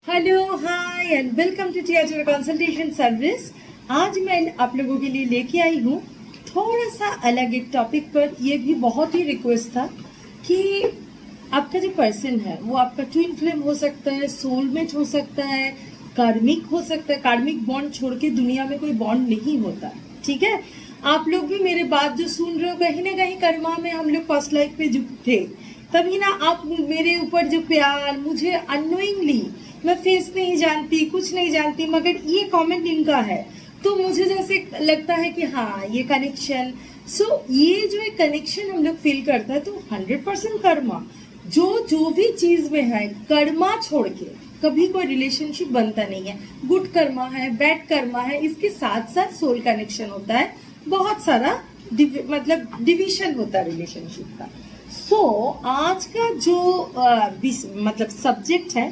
Hello hi and welcome to TR consultation service. आज मैं आप लोगों के लिए लेके आई हूँ थोड़ा सा अलग एक टॉपिक पर। ये भी बहुत ही रिक्वेस्ट था कि आपका जो पर्सन है वो आपका ट्विन फ्लेम हो सकता है, सोलमेट हो सकता है, कार्मिक हो सकता है। कार्मिक बॉन्ड छोड़ के दुनिया में कोई बॉन्ड नहीं होता, ठीक है। आप लोग भी मेरे बात जो सुन रहे हो, कहीं ना कहीं कर्मा में हम लोग फर्स्ट लाइफ पे जो थे, तभी ना आप मेरे ऊपर जो प्यार, मुझे अनोइंगली, मैं फेस नहीं जानती, कुछ नहीं जानती, मगर ये कमेंट इनका है तो मुझे जैसे लगता है कि हाँ ये कनेक्शन। ये जो एक कनेक्शन हम लोग फील करता है तो 100% कर्मा, जो भी चीज में है, कर्मा छोड़ के कभी कोई रिलेशनशिप बनता नहीं है। गुड कर्मा है, बैड कर्मा है, इसके साथ साथ सोल कनेक्शन होता है, बहुत सारा मतलब डिविजन होता है रिलेशनशिप का। आज का जो मतलब सब्जेक्ट है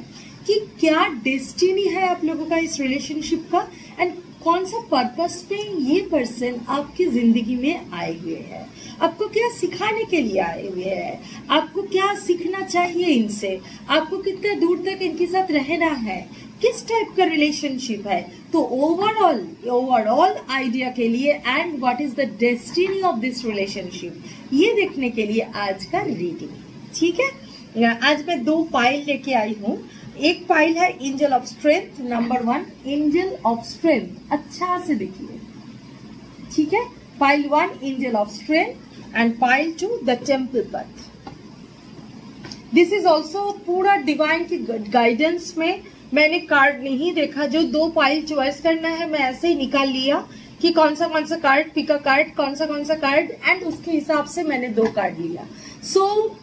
कि क्या डेस्टिनी है आप लोगों का इस रिलेशनशिप का, एंड कौन सा पर्पस पे ये पर्सन आपकी जिंदगी में आए हुए हैं, आपको क्या सिखाने के लिए आए हुए हैं, आपको क्या सीखना चाहिए इनसे, आपको कितना दूर तक इनके साथ रहना है, किस टाइप का रिलेशनशिप है। तो ओवरऑल आइडिया के लिए and what is the destiny of this relationship, ये देखने के लिए आज का रीडिंग, ठीक है। आज मैं 2 फाइल लेके आई हूँ। एक फाइल है angel of strength, number 1 angel of strength, अच्छा से देखिए, ठीक है। File 1 angel of strength and file 2 the temple पथ। दिस इज ऑल्सो पूरा डिवाइन की गाइडेंस में। मैंने कार्ड नहीं देखा, जो 2 फाइल चॉइस करना है मैं ऐसे ही निकाल लिया कि कौन सा कार्ड, पिक अ कार्ड, कौन सा कार्ड, एंड उसके हिसाब से मैंने 2 कार्ड लिया।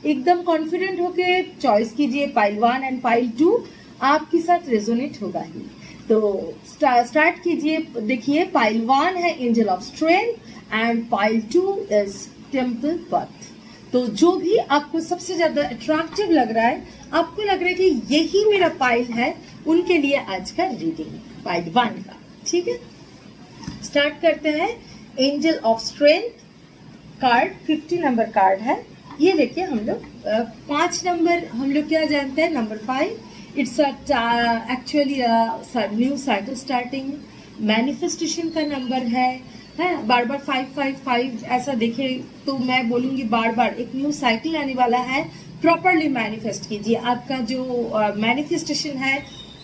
एकदम कॉन्फिडेंट होके चॉइस कीजिए। फाइल 1 एंड फाइल 2 आपके साथ रेजोनेट होगा ही। तो स्टार्ट कीजिए। देखिए, फाइल 1 है angel of strength and file 2 is temple पथ। तो जो भी आपको सबसे ज्यादा अट्रैक्टिव लग रहा है, आपको लग रहा है कि यही मेरा फाइल है, उनके लिए आज का रीडिंग फाइल 1 का, ठीक है। स्टार्ट करते हैं। Angel of strength card 50 number card है। ये देखिए, हम लोग 5 नंबर हम लोग क्या जानते हैं, number 5 it's actually new cycle starting, manifestation का नंबर है। बार बार 555 ऐसा देखे तो मैं बोलूंगी बार बार एक न्यू साइकिल आने वाला है। प्रॉपरली मैनिफेस्ट कीजिए, आपका जो मैनिफेस्टेशन है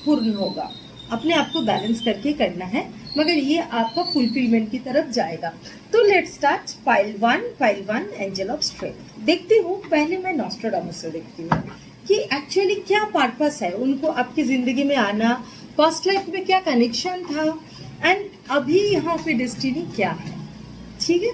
पूर्ण होगा। अपने आप को बैलेंस करके करना है, मगर ये आपका फुलफिलमेंट की तरफ जाएगा। तो let's start. File 1 angel of strength. देखती हूँ, पहले मैं नॉस्ट्राडामस से देखती हूँ कि एक्चुअली क्या पर्पस है उनको आपकी जिंदगी में आना, पास्ट लाइफ में क्या कनेक्शन था, एंड अभी यहाँ पे डेस्टिनी क्या है, ठीक है।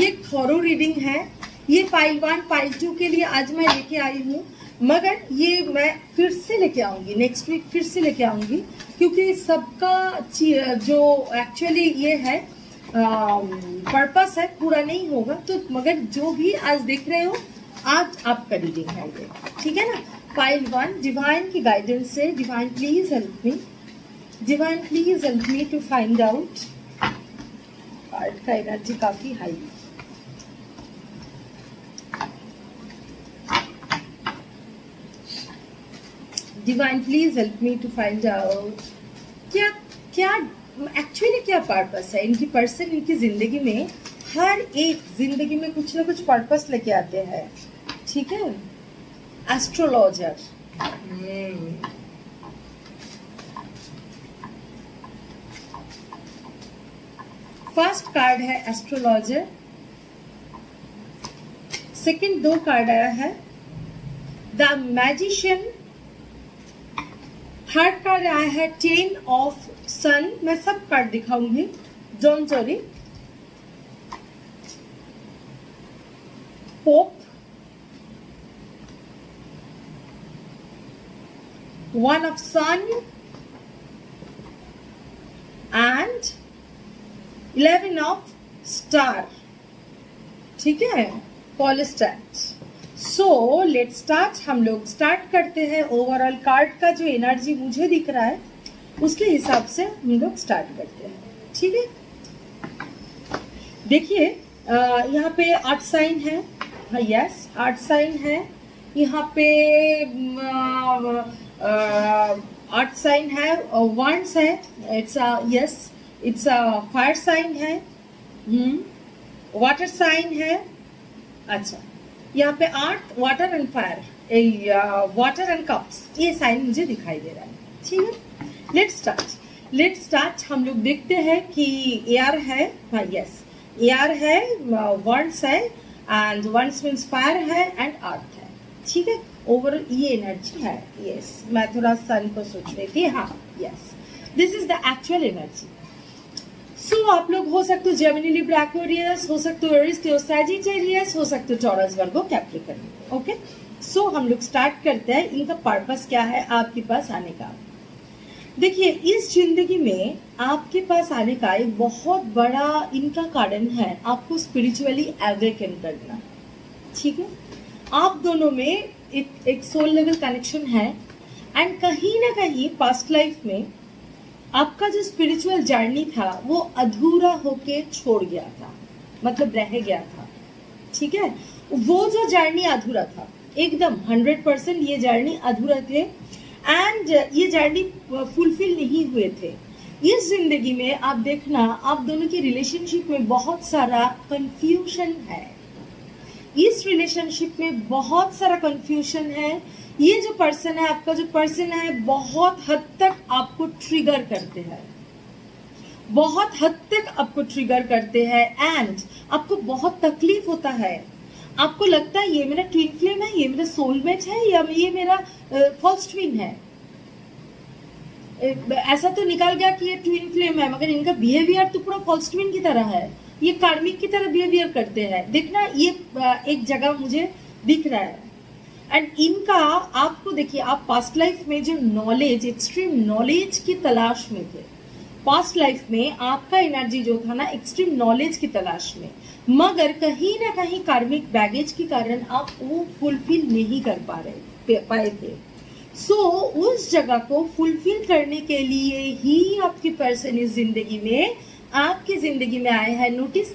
ये थॉरो रीडिंग है। ये फाइल 1 फाइल 2 के लिए आज मैं लेके आई हूँ, मगर ये मैं फिर से लेके आऊंगी, नेक्स्ट वीक फिर से लेके आऊंगी, क्योंकि सबका जो एक्चुअली ये है पर्पस है पूरा नहीं होगा। तो मगर जो भी आज देख रहे हो, आज आपका रीडिंग है ये, ठीक है ना। फाइल 1 डिवाइन की गाइडेंस से, divine please help me, divine please help me to find out. Card का एनर्जी काफी high. Divine please help me to find out क्या एक्चुअली क्या पर्पस है इनकी पर्सन, इनकी जिंदगी में। हर एक जिंदगी में कुछ ना कुछ पर्पस लेके आते हैं, ठीक है। एस्ट्रोलॉजर, फर्स्ट कार्ड है एस्ट्रोलॉजर। सेकंड 2 कार्ड आया है द मैजिशियन। थर्ड कार्ड आया है 10 ऑफ सन। मैं सब कार्ड दिखाऊंगी, don't worry. Pope, 1 of sun and 11 of star, ठीक है, पॉलिस्टैट। Let's start. हम लोग स्टार्ट करते हैं। ओवरऑल कार्ड का जो एनर्जी मुझे दिख रहा है उसके हिसाब से हम लोग स्टार्ट करते हैं, ठीक है। देखिए, यहाँ पे 8 साइन है, यस 8 साइन है। यहाँ पे अर्थ साइन है, वंस है, it's yes it's fire sign है, वाटर साइन है। अच्छा, यहाँ पे earth, water and fire, water and cups, ये साइन मुझे दिखाई दे रहा है। ठीक है, लेट्स स्टार्ट। हम लोग देखते हैं कि एयर है, हाँ यस एयर है, वंस है, एंड वंस मीन्स फायर है एंड अर्थ है। ठीक है, ओवरऑल ये एनर्जी है। यस, मैं थोड़ा सन को सोच रही थी। हाँ yes, this is the actual energy. So आप लोग हो सकते हो जेमिनी, लिब्रा, एक्वेरियस, हो सकते हो एरिस, लियो, सैजिटेरियस, हो सकते हो टॉरस, वर्गो, कैप्रिकॉर्न। ओके, सो हम लोग स्टार्ट करते हैं। इनका पर्पस क्या है आपके पास आने का? देखिए, इस जिंदगी में आपके पास आने का एक बहुत बड़ा इनका कारण है आपको स्पिरिचुअली अवेकन करना। ठीक है, आप दोनों में एक सोल लेवल कनेक्शन है, एंड कहीं ना कहीं पास्ट लाइफ में आपका जो स्पिरिचुअल जर्नी था वो अधूरा होके छोड़ गया था, मतलब रह गया था। ठीक है, वो जो जर्नी अधूरा था, एकदम 100% ये जर्नी अधूरा थे, एंड ये जर्नी फुलफिल नहीं हुए थे। इस जिंदगी में आप देखना, आप दोनों की रिलेशनशिप में बहुत सारा कंफ्यूजन है। इस रिलेशनशिप में बहुत सारा कंफ्यूजन है। ये जो पर्सन है, आपका जो पर्सन है, बहुत हद तक आपको ट्रिगर करते हैं, बहुत हद तक आपको ट्रिगर करते हैं, एंड आपको बहुत तकलीफ होता है। आपको लगता है ये मेरा ट्विन फ्लेम है, ये मेरा सोलमेट है, या ये मेरा फर्स्ट ट्विन है। ऐसा तो निकल गया कि ये ट्विन फ्लेम है, मगर इनका बिहेवियर तो पूरा फर्स्ट ट्विन की तरह है। ये कार्मिक की तरह बिहेवियर करते हैं। देखना, ये एक जगह मुझे दिख रहा है, एंड इनका आपको देखिए, आप पास्ट लाइफ में जो नॉलेज, एक्सट्रीम नॉलेज की तलाश में थे। पास्ट लाइफ में आपका एनर्जी जो था ना, एक्सट्रीम नॉलेज की तलाश में, मगर कहीं ना कहीं कार्मिक बैगेज के कारण आप वो फुलफिल नहीं कर पाए थे। सो उस जगह को फुलफिल करने के लिए ही आपके पर्सन इस जिंदगी में, आपकी जिंदगी में आए हैं। नोटिस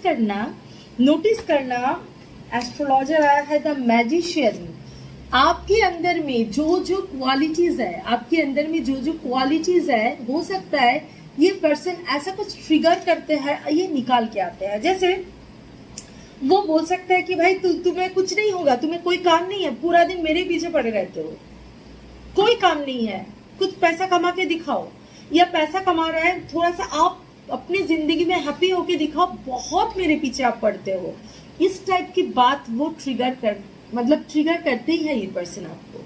करना, एस्ट्रोलॉजर आया है द मैजिशियन। आपके अंदर में जो जो क्वालिटीज है, आपके अंदर में जो जो क्वालिटीज है, हो सकता है ये पर्सन ऐसा कुछ ट्रिगर करते हैं, ये निकाल के आते हैं। जैसे वो बोल सकता है कि भाई तुम्हें कुछ नहीं होगा, तुम्हें कोई काम नहीं है, पूरा दिन मेरे पीछे पड़े रहते हो, कोई काम नहीं है, कुछ पैसा कमा के दिखाओ, या पैसा कमा रहा है, थोड़ा सा आप अपनी जिंदगी में हैप्पी होके दिखाओ, बहुत मेरे पीछे आप पड़ते हो। इस टाइप की बात वो ट्रिगर करते ही है ये पर्सन आपको,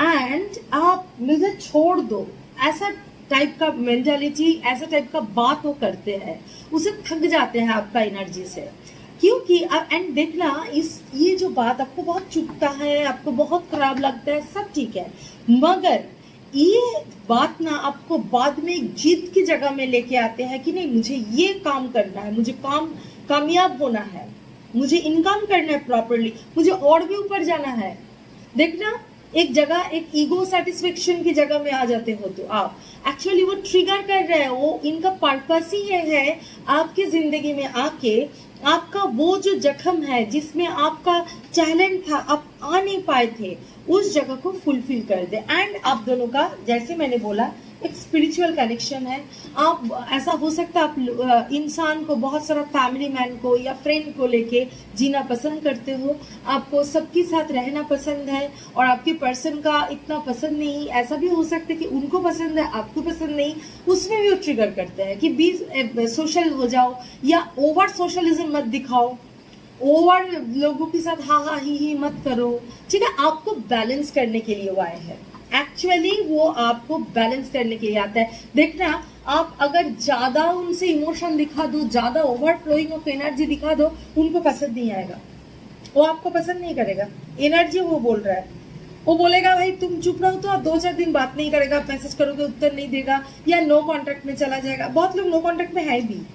एंड आप मुझे छोड़ दो, ऐसा टाइप का मेंटालिटी, ऐसा टाइप का बात वो करते हैं। उसे थक जाते हैं आपका एनर्जी से, क्योंकि एंड देखना, ये जो बात आपको बहुत चुभता है, आपको बहुत खराब लगता है, सब ठीक है, मगर ये बात ना आपको बाद में एक जीत की जगह में लेके आते हैं कि नहीं, मुझे ये काम करना है, मुझे कामयाब होना है, मुझे इनकम करना है प्रॉपरली, मुझे और भी ऊपर जाना है। देखना, एक जगह एक ईगो सेटिस्फेक्शन की जगह में आ जाते हो तो आप एक्चुअली वो ट्रिगर कर रहे हैं। वो इनका पर्पस ही ये है आपकी जिंदगी में आके आपका वो जो जख्म है, जिसमें आपका टैलेंट था, आप आ नहीं पाए थे, उस जगह को फुलफिल कर दे। एंड आप दोनों का, जैसे मैंने बोला, एक स्पिरिचुअल कनेक्शन है। आप ऐसा हो सकता है आप इंसान को, बहुत सारा फैमिली मैन को या फ्रेंड को लेके जीना पसंद करते हो, आपको सबके साथ रहना पसंद है, और आपके पर्सन का इतना पसंद नहीं। ऐसा भी हो सकता है कि उनको पसंद है, आपको पसंद नहीं, उसमें भी वो ट्रिगर करते हैं कि बी सोशल हो जाओ, या ओवर सोशलिज्म मत दिखाओ, ओवर लोगों के साथ हा हा ही मत करो। ठीक है, आपको बैलेंस करने के लिए वो आए हैं। एक्चुअली वो आपको बैलेंस करने के लिए आता है। देखना, आप अगर ज्यादा उनसे इमोशन दिखा दो, ज्यादा ओवरफ्लोइंग ऑफ एनर्जी दिखा दो, उनको पसंद नहीं आएगा, वो आपको पसंद नहीं करेगा। एनर्जी वो बोल रहा है, वो बोलेगा भाई तुम चुप रहो, तो आप 2-4 दिन बात नहीं करेगा, मैसेज करोगे उत्तर नहीं देगा, या नो कॉन्टेक्ट में चला जाएगा। बहुत लोग नो कॉन्टेक्ट में है भी।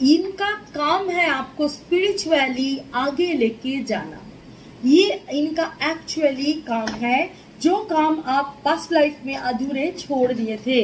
इनका काम है आपको स्पिरिचुअली आगे लेके जाना, ये इनका एक्चुअली काम है, जो काम आप पास्ट लाइफ में अधूरे छोड़ दिए थे।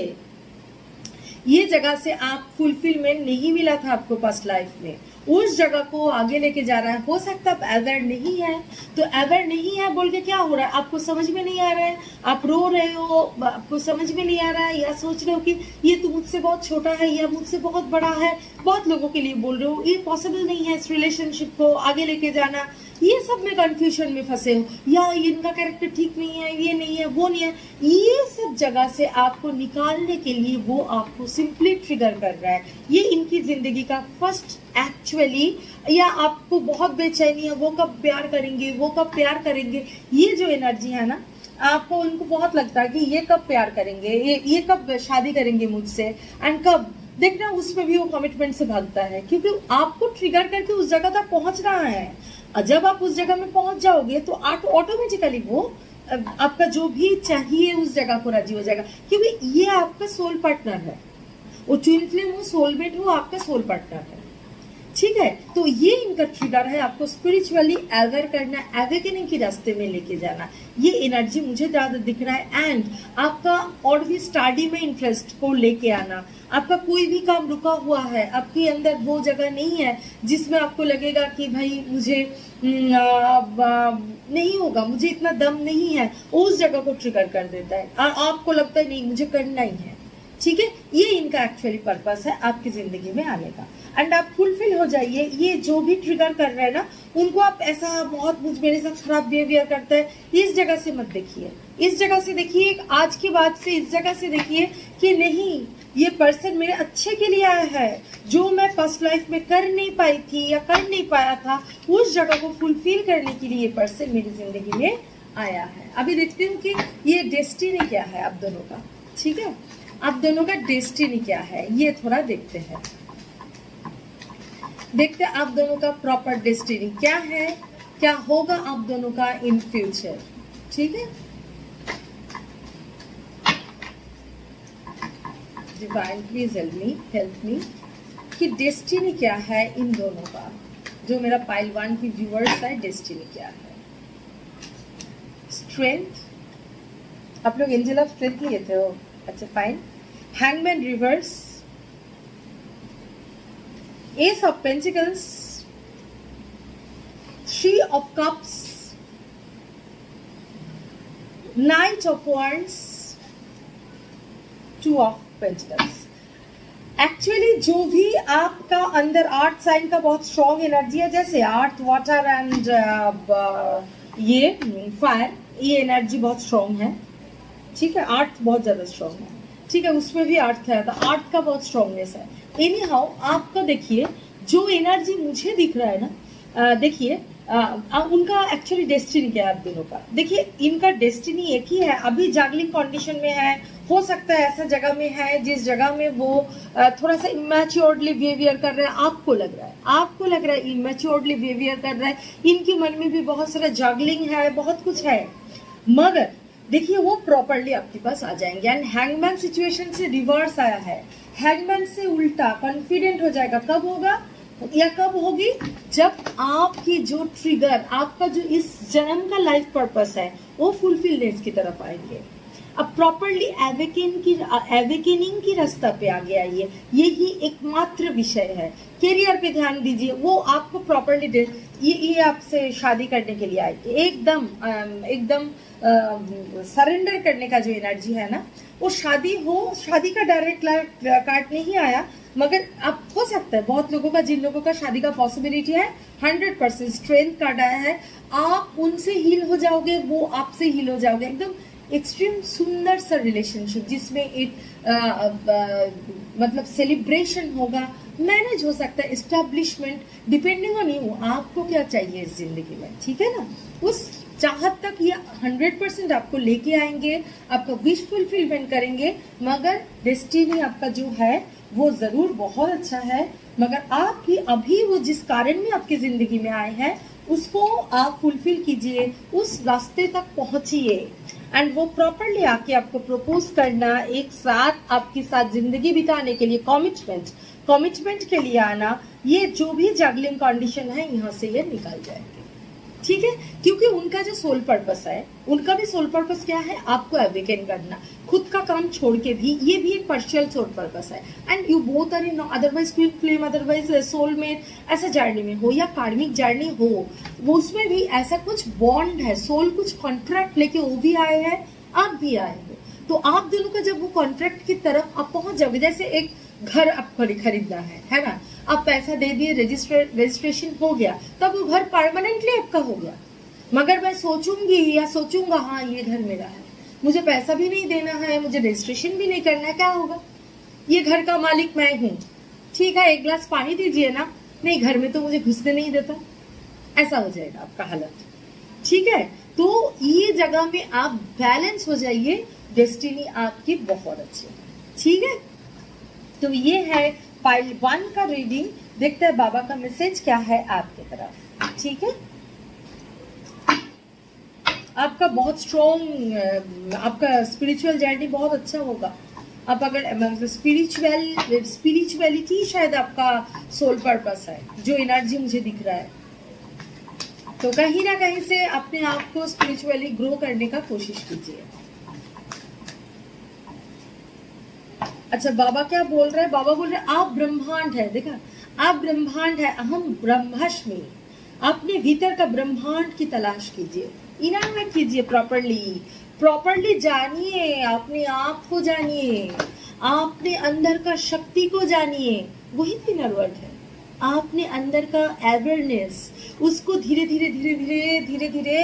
ये जगह से आप फुलफिलमेंट नहीं मिला था आपको पास्ट लाइफ में, उस जगह को आगे लेके जा रहा है। हो सकता है आप अवेयर नहीं है, तो अवेयर नहीं है बोल के क्या हो रहा है, आपको समझ में नहीं आ रहा है, आप रो रहे हो, आपको समझ में नहीं आ रहा है, या सोच रहे हो कि ये तो मुझसे बहुत छोटा है या मुझसे बहुत बड़ा है। बहुत लोगों के लिए बोल रहे हो ये पॉसिबल नहीं है इस रिलेशनशिप को आगे लेके जाना, ये सब में कंफ्यूजन में फंसे हो, या इनका कैरेक्टर ठीक नहीं है, ये नहीं है, वो नहीं है। ये सब जगह से आपको निकालने के लिए वो आपको सिंपली ट्रिगर कर रहा है। ये इनकी जिंदगी का फर्स्ट एक्चुअली, या आपको बहुत बेचैनी है, वो कब प्यार करेंगे, वो कब प्यार करेंगे, ये जो एनर्जी है ना, आपको उनको बहुत लगता है कि ये कब प्यार करेंगे, ये कब शादी करेंगे मुझसे, एंड कब देखना, उसमें भी वो कमिटमेंट से भागता है, क्योंकि आपको ट्रिगर करके उस जगह तक पहुंच रहा है। जब आप उस जगह में पहुंच जाओगे तो ऑटोमेटिकली वो आपका जो भी चाहिए उस जगह को राजी हो जाएगा, क्योंकि ये आपका सोल पार्टनर है। वो ट्विन फ्लेम हो, सोलमेट हो, आपका सोल पार्टनर है। ठीक है, तो ये इनका ट्रिगर है आपको स्पिरिचुअली अवेयर करना, अवेकनिंग के रास्ते में लेके जाना। ये एनर्जी मुझे ज्यादा दिख रहा है। एंड आपका और भी स्टडी में इंटरेस्ट को लेके आना, आपका कोई भी काम रुका हुआ है, आपके अंदर वो जगह नहीं है जिसमें आपको लगेगा कि भाई मुझे नहीं होगा, मुझे इतना दम नहीं है, उस जगह को ट्रिगर कर देता है। आपको लगता है नहीं मुझे करना ही है। ठीक है, ये इनका एक्चुअली पर्पस है आपकी जिंदगी में आने का। एंड आप फुलफिल हो जाइए। ये जो भी ट्रिगर कर रहे हैं ना, उनको आप ऐसा बहुत मुझ मेरे साथ खराब बिहेवियर करता है, इस जगह से मत देखिए, इस जगह से देखिए, आज के बाद से इस जगह से देखिए कि नहीं, ये पर्सन मेरे अच्छे के लिए आया है। जो मैं फर्स्ट लाइफ में कर नहीं पाई थी या कर नहीं पाया था, उस जगह को फुलफिल करने के लिए ये पर्सन मेरी जिंदगी में आया है। अभी देखती हूँ कि ये डेस्टिनी क्या है आप दोनों का। ठीक है, आप दोनों का डेस्टिनी क्या है, ये थोड़ा देखते हैं। देखते हैं आप दोनों का प्रॉपर डेस्टिनी क्या है, क्या होगा आप दोनों का इन फ्यूचर। ठीक है, डिवाइन प्लीज हेल्प मी कि डेस्टिनी क्या है इन दोनों का। जो मेरा पाइल 1 की व्यूअर्स है, डेस्टिनी क्या है। स्ट्रेंथ, आप लोग एंजल ऑफ स्ट्रेंथ लिए थे हो, अच्छा fine. Hangman reverse, S of pentacles, 3 of cups, night of wands, 2 of pentacles. Actually जो भी आपका अंदर अर्थ साइन का बहुत स्ट्रॉन्ग एनर्जी है, जैसे अर्थ, वाटर एंड ये फायर, ये एनर्जी बहुत स्ट्रॉन्ग है। ठीक है, अर्थ बहुत ज्यादा स्ट्रॉन्ग है। ठीक है, उसमें भी अर्थ है, तो अर्थ का बहुत स्ट्रॉन्गनेस है। एनी हाउ आपका देखिए जो एनर्जी मुझे दिख रहा है ना, देखिए उनका एक्चुअली डेस्टिनी क्या है आप दोनों का। देखिए इनका डेस्टिनी एक ही है, अभी जागलिंग कंडीशन में है। हो सकता है ऐसा जगह में है जिस जगह में वो थोड़ा सा इमेच्योर्डली बिहेवियर कर रहा है, आपको लग रहा है इमेच्योर्डली बिहेवियर कर रहा है। इनके मन में भी बहुत सारा जागलिंग है, बहुत कुछ है, मगर देखिए वो प्रॉपरली आपके पास आ जाएंगे। एंड हैंगमैन सिचुएशन से रिवर्स आया है, हैंगमैन से उल्टा कॉन्फिडेंट हो जाएगा। कब होगा या कब होगी, जब आपकी जो ट्रिगर, आपका जो इस जन्म का लाइफ पर्पस है वो फुलफिलनेस की तरफ आएंगे। अब प्रॉपरली एवेकनिंग की रास्ता पे आ गया। यही एकमात्र विषय है। करियर पे ध्यान दीजिए, वो आपको प्रॉपरली ये आपसे शादी करने के लिए आएगी। एकदम सरेंडर करने का जो एनर्जी है ना, वो शादी का डायरेक्ट कार्ड नहीं आया, मगर आप हो सकता है बहुत लोगों का, जिन लोगों का शादी का पॉसिबिलिटी है, 100% स्ट्रेंथ कार्ड आया है। आप उनसे हील हो जाओगे, वो आपसे हील हो जाओगे। एकदम एक्सट्रीम सुंदर सा रिलेशनशिप जिसमें एक मतलब सेलिब्रेशन होगा, मैनेज हो सकता है, एस्टैब्लिशमेंट, डिपेंडिंग ऑन यू, आपको क्या चाहिए इस जिंदगी में। ठीक है ना, उस चाहत तक ये 100% आपको लेके आएंगे, आपका विश फुलफिलमेंट करेंगे। मगर डेस्टिनी आपका जो है वो जरूर बहुत अच्छा है, मगर आप भी अभी वो जिस कारण में आपकी जिंदगी में आए हैं उसको आप फुलफिल कीजिए, उस रास्ते तक पहुंचिए। एंड वो प्रॉपरली आके आपको प्रपोज करना, एक साथ आपके साथ जिंदगी बिताने के लिए कमिटमेंट के लिए आना, ये जो भी जगलिंग कंडीशन है यहाँ से ये निकल जाएंगे। ठीक है, क्योंकि उनका जो सोल पर्पस है, उनका भी सोल पर्पस क्या है, आपको अवेकन करना, खुद का काम छोड़ के भी, ये भी एक पर्शियल सोल पर्पस है। And you both are in otherwise quick flame, otherwise soulmate, ऐसा जर्नी में हो या कार्मिक जर्नी हो, वो उसमें भी ऐसा कुछ बॉन्ड है, सोल कुछ कॉन्ट्रैक्ट लेके वो भी आए हैं, आप भी आए हो, तो आप दोनों का जब वो कॉन्ट्रैक्ट की तरफ आप पहुंच जाओगे, जैसे एक घर आपको खरीदना है ना, आप पैसा दे दिए, रजिस्ट्रेशन हो गया, तब वो घर परमानेंटली आपका हो गया। मगर मैं सोचूंगी या सोचूंगा हाँ ये घर मेरा है, मुझे पैसा भी नहीं देना है, मुझे रजिस्ट्रेशन भी नहीं करना है, क्या होगा, ये घर का मालिक मैं हूँ, ठीक है, एक गिलास पानी दीजिए ना, नहीं घर में तो मुझे घुसने नहीं देता, ऐसा हो जाएगा आपका हालत। ठीक है, तो ये जगह में आप बैलेंस हो जाइए, डेस्टिनी आपकी बहुत अच्छी है। ठीक है, तो ये है पाइल 1 का रीडिंग। देखते हैं बाबा का मैसेज क्या है आपके तरफ। ठीक है, आपका बहुत स्ट्रॉन्ग, आपका स्पिरिचुअल जर्नी बहुत अच्छा होगा। आप अगर स्पिरिचुअलिटी शायद आपका सोल पर्पस है, जो एनर्जी मुझे दिख रहा है, तो कहीं ना कहीं से अपने आप को स्पिरिचुअली ग्रो करने का कोशिश कीजिए। अच्छा, बाबा क्या बोल रहे हैं, बाबा बोल रहे हैं आप ब्रह्मांड है, देखा, आप ब्रह्मांड है, अहम ब्रह्मास्मि, अपने भीतर का ब्रह्मांड की तलाश कीजिए, इनाम कीजिए, प्रॉपरली जानिए, अपने आप को जानिए, अपने अंदर का शक्ति को जानिए, वही तो इनर वर्ल्ड है। आपने अंदर का अवेयरनेस, उसको धीरे धीरे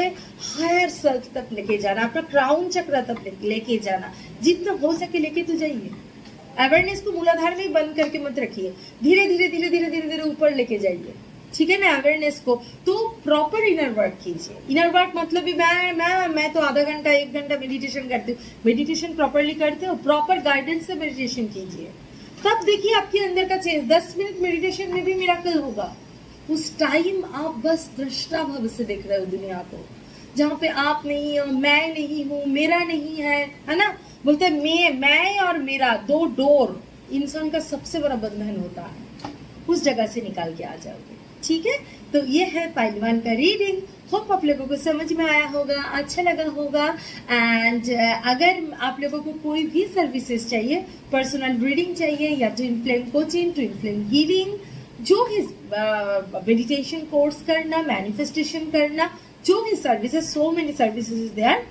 हायर सेल्फ तक लेके जाना, अपना क्राउन चक्र तक लेके जाना, जितना हो सके लेके तो जाइए। अवेयरनेस को मूलाधार में बंद करके मत रखिए, धीरे धीरे ऊपर लेके जाइए। ठीक है ना, अवेयरनेस को तो प्रॉपर इनर वर्क कीजिए। इनर वर्क मतलब भी मैं तो आधा घंटा 1 घंटा मेडिटेशन करती हूँ, मेडिटेशन प्रॉपरली करते हो, प्रॉपर गाइडेंस से मेडिटेशन कीजिए, तब देखिए आपके अंदर का चेंज। 10 मिनट मेडिटेशन में भी मिराकल होगा। उस टाइम आप बस दृष्टा भाव से देख रहे हो दुनिया को, जहाँ पे आप नहीं हो, मैं नहीं हूँ, मेरा नहीं है ना, बोलते हैं मैं और मेरा, 2 डोर इंसान का सबसे बड़ा बंधन होता है, उस जगह से निकाल के आ जाओगे। ठीक है, तो ये है पाइल 1 का रीडिंग। होप आप लोगों को समझ में आया होगा, अच्छा लगा होगा। एंड अगर आप लोगों को कोई भी सर्विसेज चाहिए, पर्सनल रीडिंग चाहिए या twin flame coaching, twin flame healing, जो भी मेडिटेशन कोर्स करना, मैनिफेस्टेशन करना, जो भी services, so many services is there.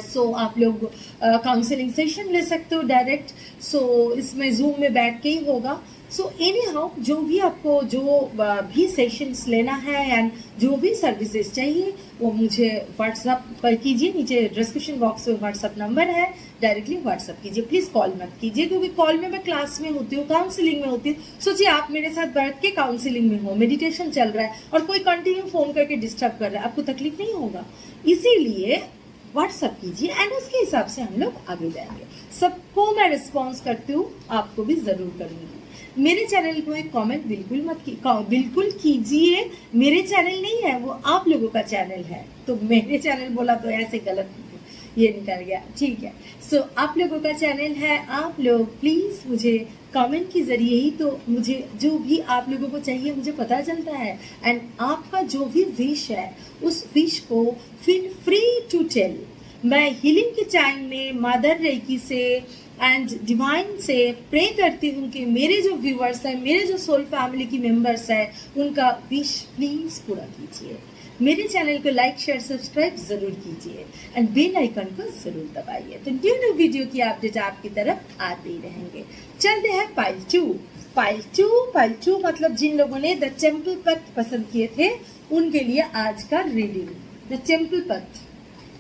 So आप लोग काउंसलिंग सेशन ले सकते हो डायरेक्ट, सो इसमें जूम में बैठ के ही होगा। सो एनी हाउ, जो भी आपको जो भी सेशंस लेना है एंड जो भी सर्विसेज चाहिए, वो मुझे व्हाट्सअप पर कीजिए, नीचे डिस्क्रिप्शन बॉक्स में व्हाट्सअप नंबर है, डायरेक्टली व्हाट्सअप कीजिए। प्लीज़ कॉल मत कीजिए, क्योंकि कॉल में मैं क्लास में होती हूँ, काउंसलिंग में होती हूँ। सोचिए आप मेरे साथ बैठ के काउंसलिंग में हो, मेडिटेशन चल रहा है और कोई कंटिन्यू फोन करके डिस्टर्ब कर रहा है, आपको तकलीफ नहीं होगा। इसीलिए व्हाट्सअप कीजिए एंड उसके हिसाब से हम लोग आगे जाएंगे। सबको मैं रिस्पॉन्स करती हूँ, आपको भी जरूर करूँगी। मेरे चैनल को एक कमेंट बिल्कुल कीजिए। मेरे चैनल नहीं है वो, आप लोगों का चैनल है, तो मेरे चैनल बोला तो ऐसे गलत ये निकल गया। ठीक है, सो आप लोगों का चैनल है, आप लोग प्लीज मुझे कमेंट के जरिए ही तो मुझे जो भी आप लोगों को चाहिए मुझे पता चलता है। एंड आपका जो भी विश है, उस विश को फील फ्री टू टेल। मैं हीलिंग के टाइम में मदर रेकी से एंड डिवाइन से प्रे करती हूँ कि मेरे जो व्यूअर्स हैं, मेरे जो सोल फैमिली की मेंबर्स हैं, उनका विश प्लीज पूरा कीजिए। मेरे चैनल को लाइक शेयर सब्सक्राइब जरूर कीजिए एंड बेल आइकन को जरूर दबाइए, तो न्यू वीडियो की अपडेट आपकी तरफ आते ही रहेंगे। चलते हैं पाइल 2। पाइल 2 मतलब जिन लोगों ने द टेम्पल पथ पसंद किए थे उनके लिए आज का रीडिंग। द टेम्पल पथ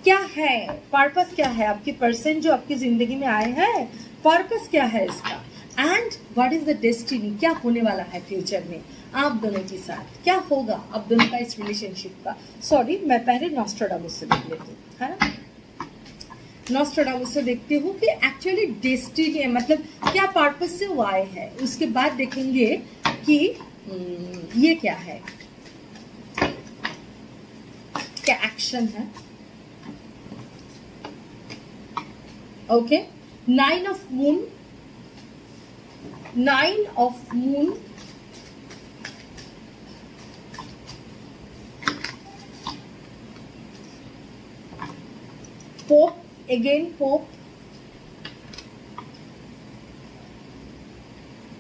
क्या है, पर्पस क्या है, आपके पर्सन जो आपकी जिंदगी में आए हैं, पर्पस क्या है इसका, and what is the destiny, क्या होने वाला है फ्यूचर में आप दोनों के साथ, क्या होगा आप दोनों का इस रिलेशनशिप का। सॉरी, मैं पहले नॉस्ट्राडामस से देख लेती हूँ, है ना, नॉस्ट्राडामस से देखती हूँ कि एक्चुअली डेस्टिनी मतलब क्या पर्पस से वो आए हैं, उसके बाद देखेंगे कि ये क्या है, क्या एक्शन है। Okay, 9 of moon, 9 of moon, Pope, again Pope.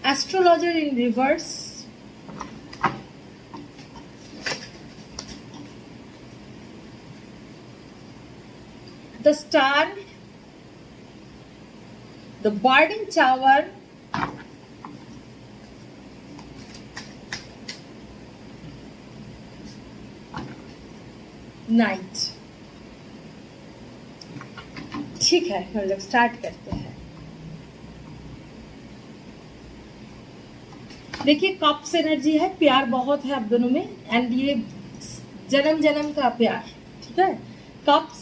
Astrologer in reverse. The Star. The Burning Tower. Knight. ठीक है, हम लोग स्टार्ट करते हैं। देखिए कप्स एनर्जी है, प्यार बहुत है आप दोनों में, एंड ये जन्म जन्म का प्यार, ठीक है। कप्स,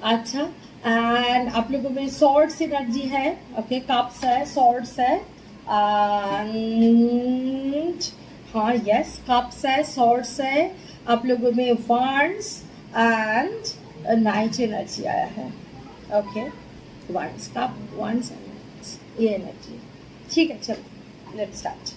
अच्छा, एंड आप लोगों में सॉर्ड्स एनर्जी है, ओके, कप्स है, सॉर्ड्स है, एंड हाँ यस, कप्स है, सॉर्ड्स है, आप लोगों में वांड्स एंड नाइट एनर्जी आया है, okay, wands, cup, wands and ये एनर्जी, ठीक है। चलो लेट्स स्टार्ट,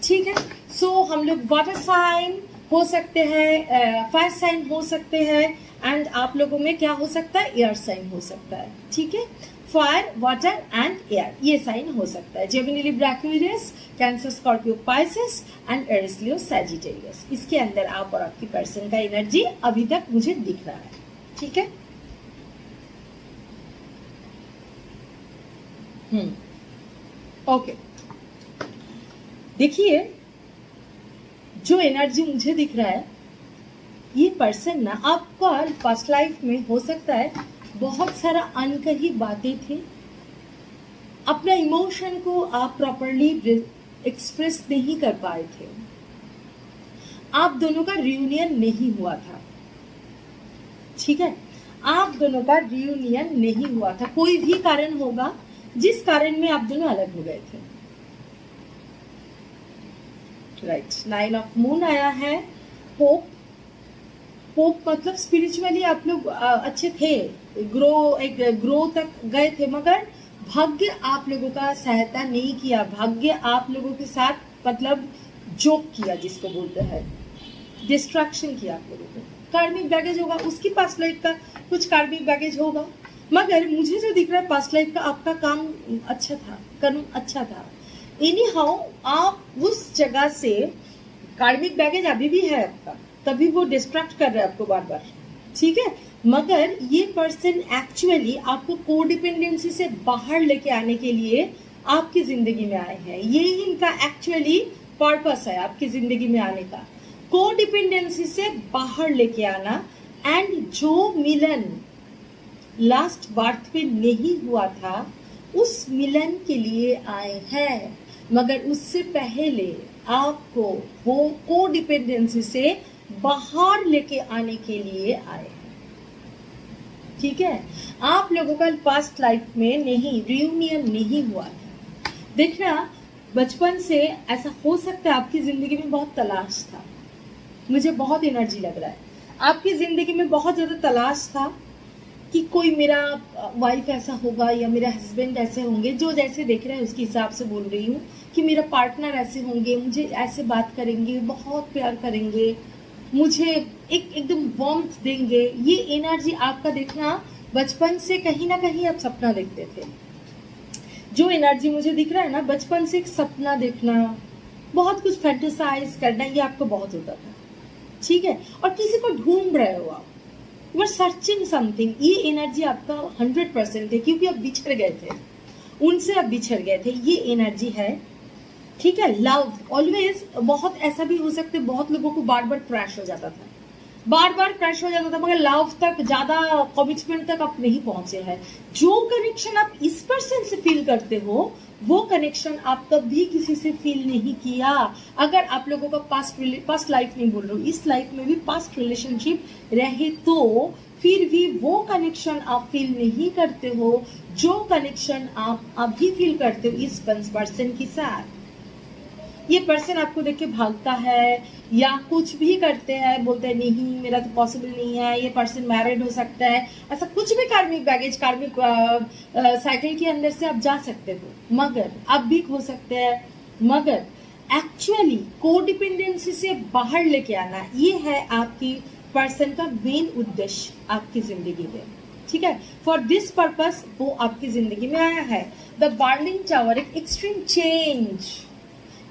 ठीक है। सो हम लोग वाटर साइन हो सकते हैं, फायर साइन हो सकते हैं, एंड आप लोगों में क्या हो सकता है, एयर साइन हो सकता है, ठीक है। फायर, वाटर एंड एयर, ये साइन हो सकता है। Gemini, Libra, Aquarius, Cancer, Scorpio, Pisces and Aries, Leo, Sagittarius, इसके अंदर आप और आपकी पर्सन का एनर्जी अभी तक मुझे दिख रहा है, ठीक है। ओके, देखिए जो एनर्जी मुझे दिख रहा है, ये पर्सन ना आपका पास्ट लाइफ में हो सकता है बहुत सारा अनकही बातें थी, अपना इमोशन को आप प्रॉपरली एक्सप्रेस नहीं कर पाए थे, आप दोनों का रियूनियन नहीं हुआ था, ठीक है। आप दोनों का रियूनियन नहीं हुआ था, कोई भी कारण होगा जिस कारण में आप दोनों अलग हो गए थे, राइट। 9 ऑफ मून आया है। होप, होप मतलब स्पिरिचुअली आप लोग अच्छे थे, ग्रो तक गए थे, मगर भाग्य आप लोगों का सहायता नहीं किया, भाग्य आप लोगों के साथ मतलब जोक किया, जिसको बोलते हैं डिस्ट्रैक्शन किया आप लोगों को। कार्मिक बैगेज होगा, उसकी पास्ट लाइफ का कुछ कार्मिक बैगेज होगा, मगर मुझे जो दिख रहा है पास्ट लाइफ का आपका काम अच्छा था, कर्म अच्छा था। एनी हाउ आप उस जगह से, कार्मिक बैगेज अभी भी है आपका, तभी वो डिस्ट्रैक्ट कर रहा है आपको बार बार, ठीक है। मगर ये पर्सन एक्चुअली आपको कोडिपेंडेंसी से बाहर लेके आने के लिए आपकी जिंदगी में आए हैं, ये इनका एक्चुअली पर्पस है आपकी जिंदगी में आने का, कोडिपेंडेंसी से बाहर लेके आना, एंड जो मिलन लास्ट बर्थ पे नहीं हुआ था उस मिलन के लिए आए हैं, मगर उससे पहले आपको वो कोडिपेंडेंसी से बाहर लेके आने के लिए आए हैं, ठीक है। आप लोगों का पास्ट लाइफ में नहीं, रियूनियन नहीं हुआ था। देखना बचपन से ऐसा हो सकता है आपकी जिंदगी में बहुत तलाश था, मुझे बहुत एनर्जी लग रहा है, आपकी जिंदगी में बहुत ज्यादा तलाश था कि कोई मेरा वाइफ ऐसा होगा या मेरा हस्बैंड ऐसे होंगे, जो जैसे देख रहे हैं उसके हिसाब से बोल रही हूँ, कि मेरा पार्टनर ऐसे होंगे, मुझे ऐसे बात करेंगे, बहुत प्यार करेंगे, मुझे एकदम वार्मथ देंगे, ये एनर्जी आपका देखना बचपन से कहीं ना कहीं आप सपना देखते थे। जो एनर्जी मुझे दिख रहा है ना, बचपन से एक सपना देखना, बहुत कुछ फैंटेसाइज करना, ये आपको बहुत होता था, ठीक है। और किसी को ढूंढ रहे हो आप, यू आर सर्चिंग समथिंग, ये एनर्जी आपका 100% है, क्योंकि आप बिछड़ गए थे, उनसे आप बिछड़ गए थे, ये एनर्जी है, ठीक है। लव ऑलवेज, बहुत ऐसा भी हो सकता है बहुत लोगों को बार बार क्रैश हो जाता था, बार बार क्रैश हो जाता था, मगर लव तक, ज्यादा कमिटमेंट तक आप नहीं पहुंचे हैं। जो कनेक्शन आप इस पर्सन से फील करते हो, वो कनेक्शन आप कभी किसी से फील नहीं किया। अगर आप लोगों का पास्ट लाइफ नहीं बोल रहा हूँ, इस लाइफ में भी पास्ट रिलेशनशिप रहे तो फिर भी वो कनेक्शन आप फील नहीं करते हो, जो कनेक्शन आप अभी फील करते हो इस पर्सन के साथ। ये पर्सन आपको देख के भागता है या कुछ भी करते हैं, बोलते हैं नहीं मेरा तो पॉसिबल नहीं है, ये पर्सन मैरिड हो सकता है, ऐसा कुछ भी कार्मिक बैगेज, कार्मिक साइकिल के अंदर से आप जा सकते हो, मगर अब भी हो सकते हैं, मगर एक्चुअली कोडिपेंडेंसी से बाहर लेके आना, ये है आपकी पर्सन का मेन उद्देश्य आपकी जिंदगी में, ठीक है, फॉर दिस पर्पस वो आपकी जिंदगी में आया है। द बर्निंग टावर, एक एक्सट्रीम चेंज,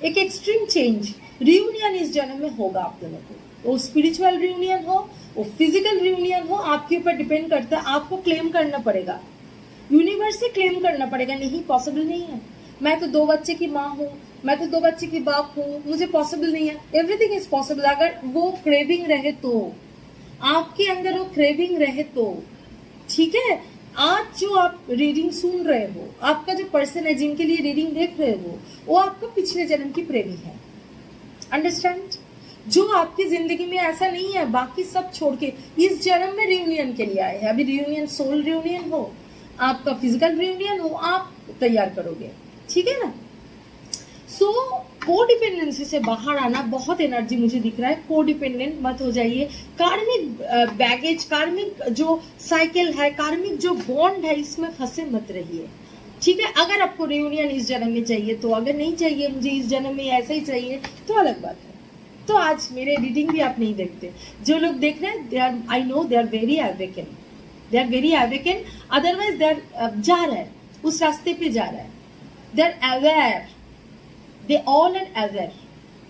एक एक्सट्रीम चेंज, रियूनियन इस जन्म में होगा आप दोनों को। वो स्पिरिचुअल रियूनियन हो, वो फिजिकल रियूनियन हो, आपके ऊपर डिपेंड करता है। आपको क्लेम करना पड़ेगा, यूनिवर्स से क्लेम करना पड़ेगा। नहीं, पॉसिबल नहीं है, मैं तो 2 बच्चे की माँ हूँ, मैं तो 2 बच्चे की बाप हूँ, मुझे पॉसिबल नहीं है। एवरीथिंग इज पॉसिबल अगर वो क्रेविंग रहे तो, आपके अंदर वो क्रेविंग रहे तो। ठीक है, आज जो आप रीडिंग सुन रहे हो, आपका जो पर्सन है जिनके लिए रीडिंग देख रहे हो, वो आपका पिछले जन्म की प्रेमी है। अंडरस्टैंड? जो आपकी जिंदगी में ऐसा नहीं है, बाकी सब छोड़ के इस जन्म में रियूनियन के लिए आए हैं। अभी रियूनियन सोल रियूनियन हो, आपका फिजिकल रियूनियन हो, आप तैयार करोगे। ठीक है ना? सो कोडिपेंडेंसी से बाहर आना बहुत एनर्जी मुझे दिख रहा है। कोडिपेंडेंट मत हो जाइए। कार्मिक बैगेज, कार्मिक जो साइकिल है, कार्मिक जो बॉन्ड है, इसमें फंसे मत रहिए। ठीक है, अगर आपको रियूनियन इस जन्म में चाहिए तो, अगर नहीं चाहिए, मुझे इस जन्म में ऐसा ही चाहिए, तो अलग बात है। तो आज मेरे रीडिंग भी आप नहीं देखते। जो लोग देख रहे हैं, they are, I know they are very awaken, they are very awaken. Otherwise they are जा रहा है, उस रास्ते पे जा रहा है। They are aware, they all are aware.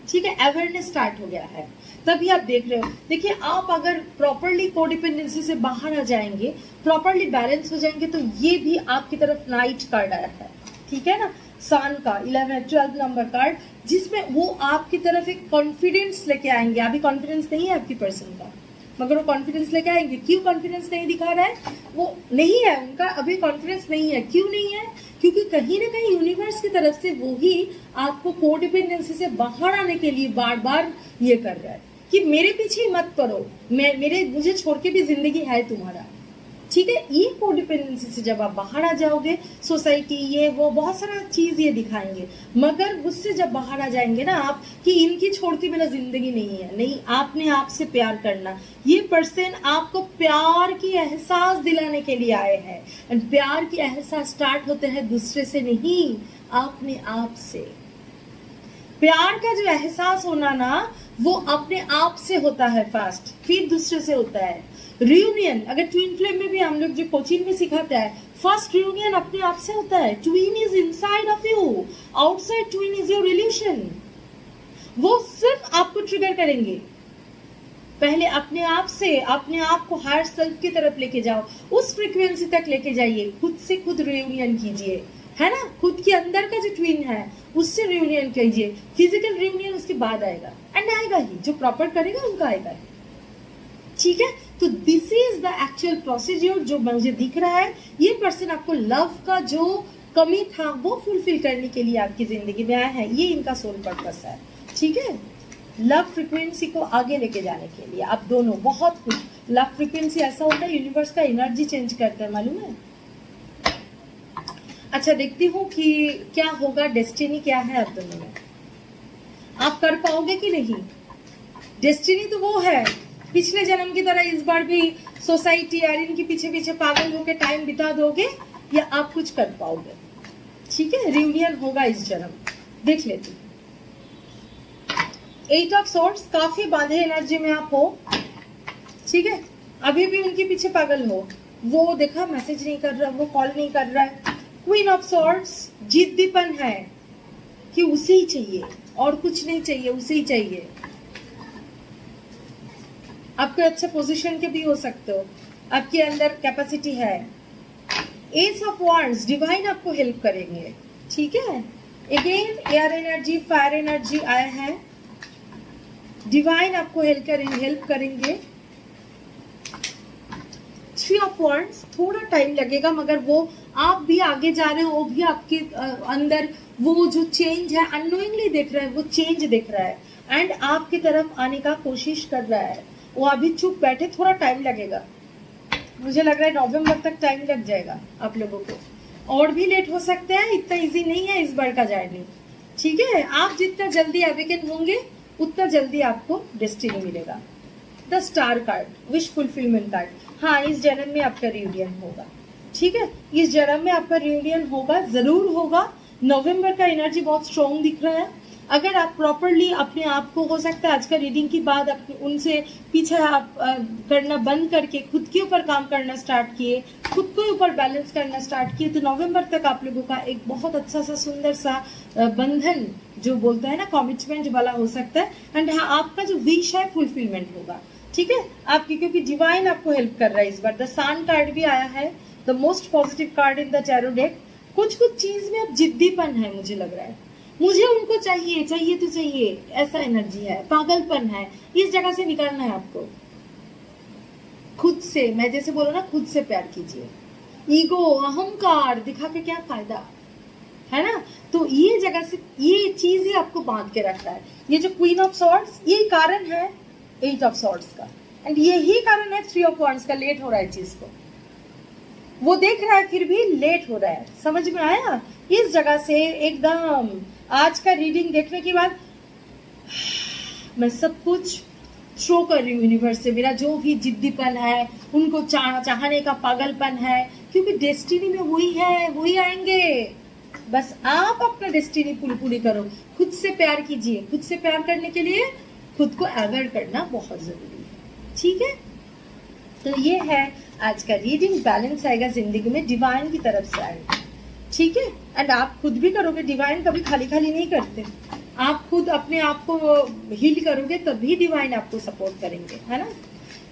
ठीक है, अवेयरनेस स्टार्ट हो गया है, तभी आप देख रहे हो। देखिए, आप अगर प्रॉपरली कोडिपेंडेंसी से बाहर आ जाएंगे, प्रॉपरली बैलेंस हो जाएंगे, तो ये भी आपकी तरफ नाइट कार्ड आया है। ठीक है ना, सन का 11 12 नंबर कार्ड, जिसमें वो आपकी तरफ एक कॉन्फिडेंस लेके आएंगे। अभी कॉन्फिडेंस नहीं है आपकी पर्सन का, मगर वो कॉन्फिडेंस लेके आएंगे। क्यों कॉन्फिडेंस नहीं दिखा रहा है? वो नहीं है, उनका अभी कॉन्फिडेंस नहीं है। क्यों नहीं है? क्योंकि कहीं ना कहीं यूनिवर्स की तरफ से वो ही आपको कोडिपेंडेंसी से बाहर आने के लिए बार बार ये कर रहा है कि मेरे पीछे मत पड़ो, मुझे छोड़ के भी जिंदगी है तुम्हारा। ठीक है, ये कोडिपेंडेंसी से जब आप बाहर आ जाओगे, सोसाइटी ये वो बहुत सारा चीज ये दिखाएंगे, मगर उससे जब बाहर आ जाएंगे ना आप कि इनकी छोड़ के मेरा जिंदगी नहीं है, नहीं, आपने आपसे प्यार करना। ये पर्सन आपको प्यार की एहसास दिलाने के लिए आए हैं। एंड प्यार की एहसास स्टार्ट होते हैं दूसरे से नहीं, अपने आप से। प्यार का जो एहसास होना ना, वो अपने आप से होता है फर्स्ट, फिर दूसरे से होता है। रियूनियन, अगर ट्विन फ्लेम में भी हम लोग जो कोचिंग में सिखाता है, फर्स्ट रियूनियन अपने आप से होता है। Twin is inside of you, outside twin is your evolution. वो सिर्फ आपको ट्रिगर करेंगे। पहले अपने आप से, अपने आप को हायर सेल्फ की तरफ लेके जाओ, उस फ्रीक्वेंसी तक लेके जाइए, खुद से खुद रियूनियन कीजिए, है ना? खुद के अंदर का जो ट्विन है उससे रियूनियन कीजिए। फिजिकल रियूनियन उसके बाद आएगा, एंड आएगा ही, जो प्रॉपर करेगा उनका आएगा ही। ठीक है, तो this is the actual procedure जो मुझे दिख रहा है। ये पर्सन आपको लव का जो कमी था वो फुलफिल करने के लिए आपकी जिंदगी में आया है। ये इनका सोल पर्पस है। ठीक है, लव फ्रीक्वेंसी को आगे लेके जाने के लिए आप दोनों बहुत कुछ। लव फ्रीक्वेंसी ऐसा होता है, यूनिवर्स का एनर्जी चेंज करता है, मालूम है? अच्छा, देखती हूँ कि क्या होगा, डेस्टिनी क्या है आप दोनों में, आप कर पाओगे कि नहीं? डेस्टिनी तो वो है, पिछले जन्म की तरह इस बार भी सोसाइटी और इनके पीछे पीछे पागल होकर टाइम बिता दोगे, या आप कुछ कर पाओगे? ठीक है, रियूनियन होगा इस जन्म, देख लेते। 8 ऑफ सॉर्ड्स, काफी बांधे एनर्जी में आप हो। ठीक है, अभी भी उनके पीछे पागल हो। वो देखा, मैसेज नहीं कर रहा, वो कॉल नहीं कर रहा है। क्वीन ऑफ सॉर्ड्स, जिद्दीपन है कि उसे ही चाहिए और कुछ नहीं चाहिए, उसे ही चाहिए। आपको अच्छे पोजीशन के भी हो सकते हो, आपके अंदर कैपेसिटी है। एस ऑफ वांड्स, डिवाइन आपको हेल्प करेंगे। ठीक है, again air energy, fire energy आया है, डिवाइन आपको हेल्प करेंगे। 3 ऑफ वांड्स, थोड़ा टाइम लगेगा, मगर वो आप भी आगे जा रहे हो, वो भी आपके अंदर वो जो चेंज है अननोइंगली देख रहा है, वो चेंज देख रहा है एंड आपकी तरफ आने का कोशिश कर रहा है। वो अभी चुप बैठे, थोड़ा टाइम लगेगा, मुझे लग रहा है नवंबर तक टाइम लग जाएगा आप लोगों को, और भी लेट हो सकता है, इतना इजी नहीं है इस बार का जर्नी। ठीक है, आप जितना जल्दी अवेकन होंगे उतना जल्दी आपको डेस्टिनी मिलेगा। The star card, wish fulfilment card, हाँ, इस जन्म में आपका रियूनियन होगा। ठीक है, इस जन्म में आपका रियूनियन होगा, जरूर होगा। नवंबर का एनर्जी बहुत स्ट्रॉन्ग दिख रहा है, अगर आप प्रॉपरली अपने आप को, हो सकता है आज का रीडिंग के बाद उनसे पीछे आप करना बंद करके खुद के ऊपर काम करना स्टार्ट किए, खुद के ऊपर बैलेंस करना स्टार्ट किए, तो नवंबर तक आप लोगों का एक बहुत अच्छा सा सुंदर सा बंधन जो बोलता है ना, कमिटमेंट वाला हो सकता है। एंड हाँ, आपका जो विश है फुलफिलमेंट होगा, ठीक है आपकी, क्योंकि डिवाइन आपको हेल्प कर रहा है इस बार। द सन कार्ड भी आया है, the most positive card in the tarot deck. कुछ चीज में अब जिद्दीपन है, मुझे लग रहा है, मुझे उनको चाहिए, चाहिए तो चाहिए, ऐसा एनर्जी है, पागलपन है, इस जगह से निकलना है आपको। खुद से, मैं जैसे बोलो ना, खुद से प्यार कीजिए। ईगो, अहंकार दिखा के क्या फायदा है ना। तो ये जगह से, ये चीज ही आपको बांध के रखता है। ये जो क्वीन ऑफ सॉर्ड्स, ये कारण है 8 ऑफ सॉर्ड्स का, एंड यही कारण है 3 ऑफ वांड्स का। लेट हो रहा है चीज को, वो देख रहा है फिर भी लेट हो रहा है। समझ में आया? इस जगह से एकदम आज का रीडिंग देखने के बाद मैं सब कुछ थ्रो कर रही हूँ यूनिवर्स से। मेरा जो भी जिद्दीपन है, उनको चाहने का पागलपन है, क्योंकि डेस्टिनी में वही है, वही आएंगे। बस आप अपना डेस्टिनी पूरी करो, खुद से प्यार कीजिए। खुद से प्यार करने के लिए खुद को अवॉइड करना बहुत जरूरी है, ठीक है। तो ये है आज का रीडिंग। बैलेंस आएगा जिंदगी में, डिवाइन की तरफ से आएगा, ठीक है। एंड आप खुद भी करोगे, डिवाइन कभी खाली खाली नहीं करते। आप खुद अपने आप को हील करोगे तभी डिवाइन आपको सपोर्ट करेंगे, है ना।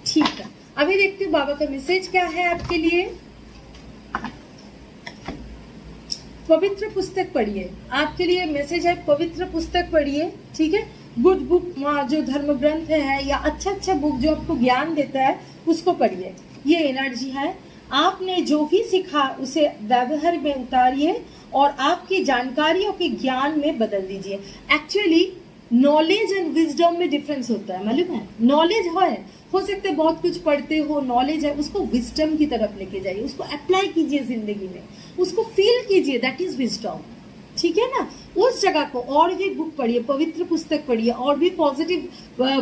ठीक है, अभी देखते हैं बाबा का मैसेज क्या है आपके लिए। पवित्र पुस्तक पढ़िए, आपके लिए मैसेज है, पवित्र पुस्तक पढ़िए, ठीक है। गुड बुक, जो धर्म ग्रंथ है या अच्छा बुक जो आपको ज्ञान देता है, उसको पढ़िए। ये एनर्जी है, आपने जो भी सीखा उसे व्यवहार में उतारिए और आपकी जानकारियों के ज्ञान में बदल दीजिए। एक्चुअली नॉलेज एंड विजडम में डिफरेंस होता है, मालूम है। नॉलेज हो सकता है बहुत कुछ पढ़ते हो, नॉलेज है, उसको विजडम की तरफ लेके जाइए, उसको अप्लाई कीजिए जिंदगी में, उसको फील कीजिए, दैट इज विजडम, ठीक है ना। उस जगह को और भी बुक पढ़िए, पवित्र पुस्तक पढ़िए, और भी पॉजिटिव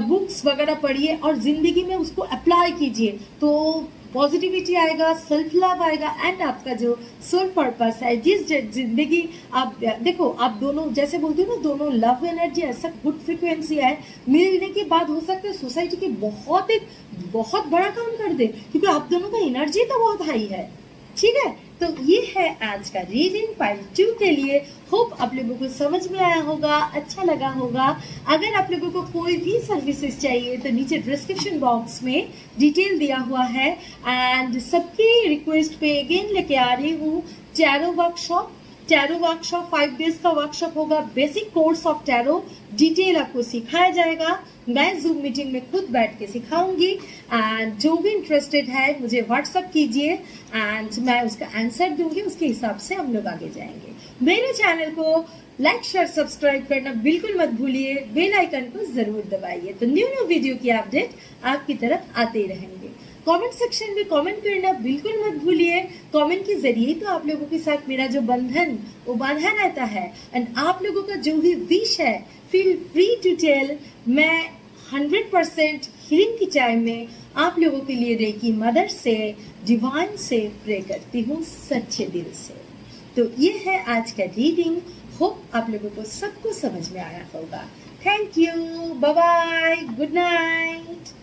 बुक्स वगैरह पढ़िए और जिंदगी में उसको अप्लाई कीजिए, तो पॉजिटिविटी आएगा, सेल्फ लव आएगा, एंड आपका जो सोल पर्पस है, जिस जिंदगी आप देखो, आप दोनों जैसे बोलते हो ना, दोनों लव एनर्जी ऐसा गुड फ्रिक्वेंसी है, मिलने के बाद हो सकता है सोसाइटी के बहुत बड़ा काम कर दे, क्योंकि आप दोनों का एनर्जी तो बहुत हाई है, ठीक है। तो ये है आज का रीडिंग पार्ट 2 के लिए। होप आप लोगों को समझ में आया होगा, अच्छा लगा होगा। अगर आप लोगों को कोई भी सर्विसेज चाहिए तो नीचे डिस्क्रिप्शन बॉक्स में डिटेल दिया हुआ है। एंड सबकी रिक्वेस्ट पे अगेन लेके आ रही हूँ टैरो वर्कशॉप। 5 डेज का वर्कशॉप होगा, basic course of tarot, detail आपको सिखाया जाएगा। मैं जूम मीटिंग में खुद बैठ के सिखाऊंगी, एंड जो भी इंटरेस्टेड है मुझे व्हाट्सअप कीजिए एंड मैं उसका आंसर दूंगी, उसके हिसाब से हम लोग आगे जाएंगे। मेरे चैनल को लाइक शेयर सब्सक्राइब करना बिल्कुल मत भूलिए, बेल आइकन को जरूर दबाइए, तो न्यू वीडियो की अपडेट आपकी तरफ आते रहेंगे। कमेंट सेक्शन में कमेंट करना बिल्कुल मत भूलिए, कमेंट के जरिए तो आप लोगों के साथ मेरा जो बंधन वो बांधा रहता है। एंड आप लोगों का जो भी विश है, फील फ्री टू टेल। मैं 100% हीलिंग की टाइम में आप लोगों के लिए रेकी मदर से, डिवाइन से प्रे करती हूँ सच्चे दिल से। तो ये है आज का रीडिंग। होप आप लोगों को सब कुछ समझ में आया होगा। Thank you, bye bye, good night.